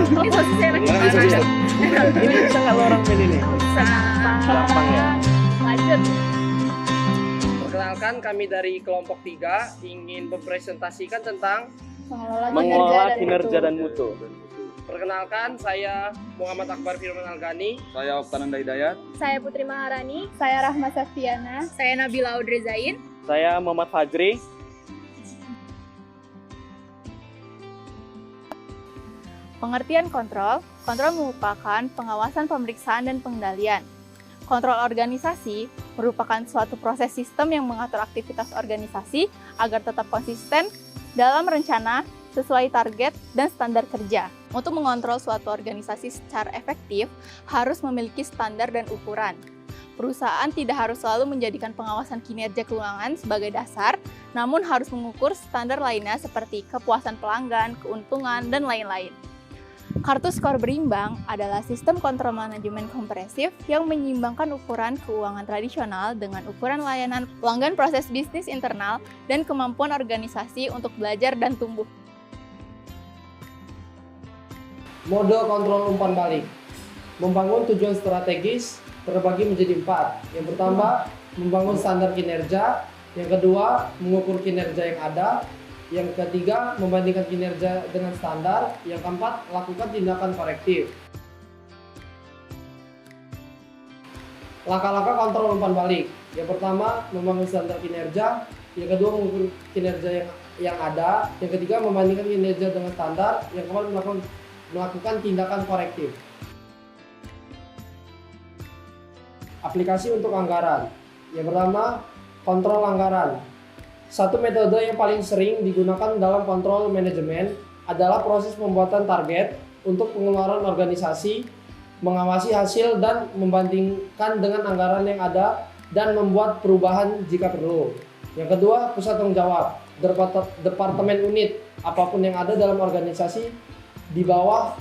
Ini sosisnya enak Mana bisa banget. Ini bisa nggak lo orang beli nih? Bisa. Gampang ya. Lanjut. Perkenalkan, kami dari kelompok 3 ingin mempresentasikan tentang Mengelola kinerja dan mutu. perkenalkan, saya Muhammad Akbar Firman Algani. Saya Oktananda Hidayat. Saya Putri Maharani. Saya Rahma Saftiana. Saya Nabila Audrey Zain. Saya Muhammad Fajri. Pengertian kontrol. Kontrol merupakan pengawasan, pemeriksaan, dan pengendalian. Kontrol organisasi merupakan suatu proses sistem yang mengatur aktivitas organisasi agar tetap konsisten dalam rencana, sesuai target dan standar kerja. Untuk mengontrol suatu organisasi secara efektif, harus memiliki standar dan ukuran. Perusahaan tidak harus selalu menjadikan pengawasan kinerja keuangan sebagai dasar, namun harus mengukur standar lainnya seperti kepuasan pelanggan, keuntungan, dan lain-lain. Kartu skor berimbang adalah sistem kontrol manajemen kompresif yang menyeimbangkan ukuran keuangan tradisional dengan ukuran layanan pelanggan, proses bisnis internal, dan kemampuan organisasi untuk belajar dan tumbuh. Mode kontrol umpan balik. Membangun tujuan strategis terbagi menjadi 4. Yang pertama, membangun standar kinerja. Yang kedua, mengukur kinerja yang ada. Yang ketiga, membandingkan kinerja dengan standar. Yang keempat, lakukan tindakan korektif. Langkah-langkah kontrol umpan balik. Yang pertama, membangun standar kinerja. Yang kedua, mengukur kinerja yang ada. Yang ketiga, membandingkan kinerja dengan standar. Yang keempat, melakukan tindakan korektif. Aplikasi untuk anggaran. Yang pertama, kontrol anggaran. Satu metode yang paling sering digunakan dalam kontrol manajemen adalah proses pembuatan target untuk pengeluaran organisasi, mengawasi hasil dan membandingkan dengan anggaran yang ada dan membuat perubahan jika perlu. Yang kedua, pusat tanggung jawab. Departemen unit apapun yang ada dalam organisasi di bawah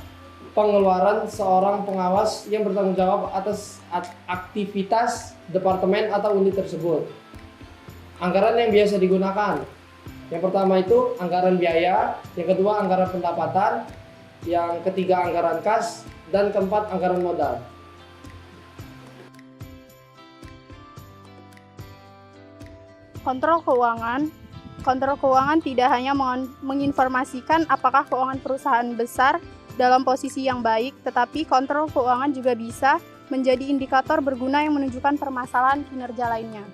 pengeluaran seorang pengawas yang bertanggung jawab atas aktivitas departemen atau unit tersebut. Anggaran yang biasa digunakan. Yang pertama itu anggaran biaya, yang kedua anggaran pendapatan, yang ketiga anggaran kas, dan keempat anggaran modal. Kontrol keuangan. Kontrol keuangan tidak hanya menginformasikan apakah keuangan perusahaan besar dalam posisi yang baik, tetapi kontrol keuangan juga bisa menjadi indikator berguna yang menunjukkan permasalahan kinerja lainnya.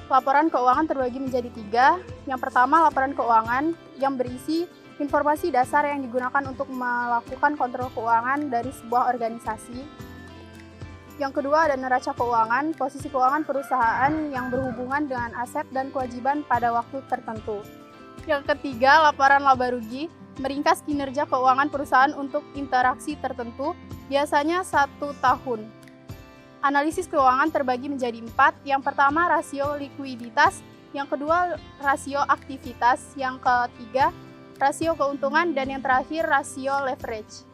Laporan keuangan terbagi menjadi 3. Yang pertama, laporan keuangan yang berisi informasi dasar yang digunakan untuk melakukan kontrol keuangan dari sebuah organisasi. Yang kedua ada neraca keuangan, posisi keuangan perusahaan yang berhubungan dengan aset dan kewajiban pada waktu tertentu. Yang ketiga, laporan laba rugi, meringkas kinerja keuangan perusahaan untuk interaksi tertentu, biasanya 1 tahun. Analisis keuangan terbagi menjadi 4. Yang pertama, rasio likuiditas. Yang kedua, rasio aktivitas. Yang ketiga, rasio keuntungan. Dan yang terakhir, rasio leverage.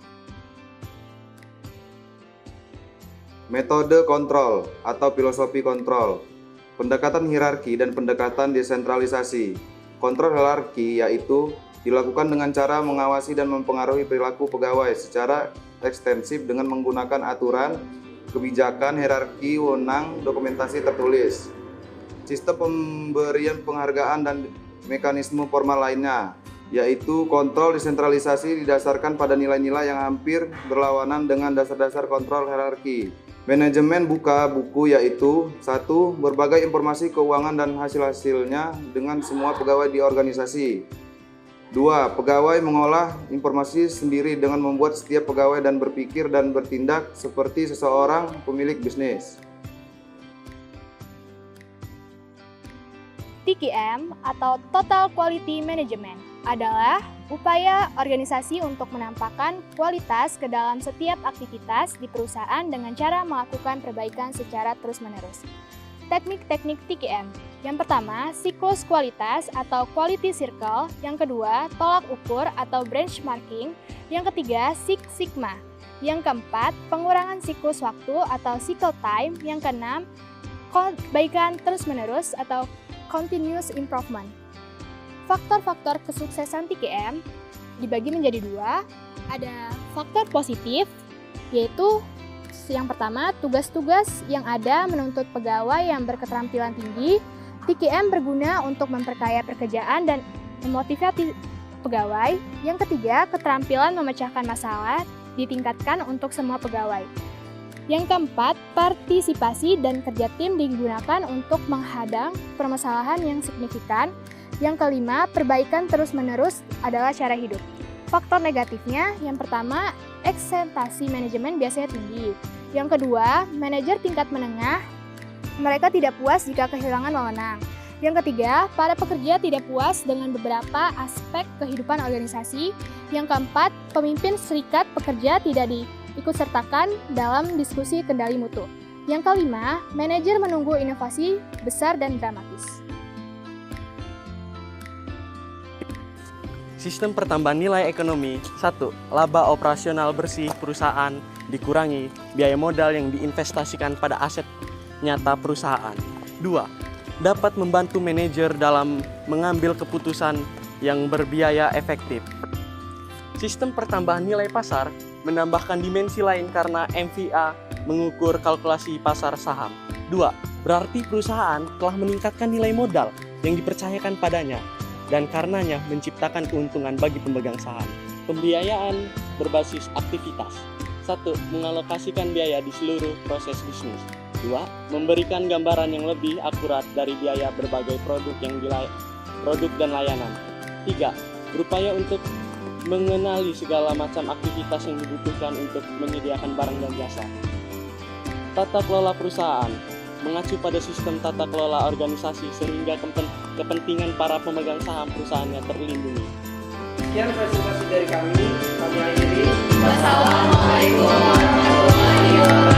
Metode kontrol atau filosofi kontrol. Pendekatan hierarki dan pendekatan desentralisasi. Kontrol hierarki yaitu dilakukan dengan cara mengawasi dan mempengaruhi perilaku pegawai secara ekstensif dengan menggunakan aturan, kebijakan, hierarki, wewenang, dokumentasi tertulis. Sistem pemberian penghargaan dan mekanisme formal lainnya, yaitu kontrol desentralisasi didasarkan pada nilai-nilai yang hampir berlawanan dengan dasar-dasar kontrol hierarki. Manajemen buka buku yaitu 1. Berbagai informasi keuangan dan hasil-hasilnya dengan semua pegawai di organisasi. 2. Pegawai mengolah informasi sendiri dengan membuat setiap pegawai dan berpikir dan bertindak seperti seseorang pemilik bisnis. TQM atau Total Quality Management adalah upaya organisasi untuk menampakkan kualitas ke dalam setiap aktivitas di perusahaan dengan cara melakukan perbaikan secara terus-menerus. Teknik-teknik TQM. Yang pertama, siklus kualitas atau quality circle. Yang kedua, tolak ukur atau benchmarking. Yang ketiga, Six Sigma. Yang keempat, pengurangan siklus waktu atau cycle time. Yang keenam, perbaikan terus-menerus atau continuous improvement. Faktor-faktor kesuksesan TKM dibagi menjadi dua. Ada faktor positif, yaitu yang pertama, tugas-tugas yang ada menuntut pegawai yang berketerampilan tinggi. TKM berguna untuk memperkaya pekerjaan dan memotivasi pegawai. Yang ketiga, keterampilan memecahkan masalah ditingkatkan untuk semua pegawai. Yang keempat, partisipasi dan kerja tim digunakan untuk menghadang permasalahan yang signifikan. Yang kelima, perbaikan terus-menerus adalah cara hidup. Faktor negatifnya, yang pertama, eksentasi manajemen biasanya tinggi. Yang kedua, manajer tingkat menengah, mereka tidak puas jika kehilangan wewenang. Yang ketiga, para pekerja tidak puas dengan beberapa aspek kehidupan organisasi. Yang keempat, pemimpin serikat pekerja tidak diikutsertakan dalam diskusi kendali mutu. Yang kelima, manajer menunggu inovasi besar dan dramatis. Sistem pertambahan nilai ekonomi. 1. Laba operasional bersih perusahaan dikurangi biaya modal yang diinvestasikan pada aset nyata perusahaan. 2. Dapat membantu manajer dalam mengambil keputusan yang berbiaya efektif. Sistem pertambahan nilai pasar menambahkan dimensi lain karena MVA mengukur kalkulasi pasar saham. 2. Berarti perusahaan telah meningkatkan nilai modal yang dipercayakan padanya dan karenanya menciptakan keuntungan bagi pemegang saham. Pembiayaan berbasis aktivitas. 1. Mengalokasikan biaya di seluruh proses bisnis. 2. Memberikan gambaran yang lebih akurat dari biaya berbagai produk dan layanan. 3. Berupaya untuk mengenali segala macam aktivitas yang dibutuhkan untuk menyediakan barang dan jasa. Tata kelola perusahaan mengacu pada sistem tata kelola organisasi sehingga kepentingan para pemegang saham perusahaannya terlindungi. Sekian presentasi dari kami akhiri. Wassalamualaikum warahmatullahi wabarakatuh.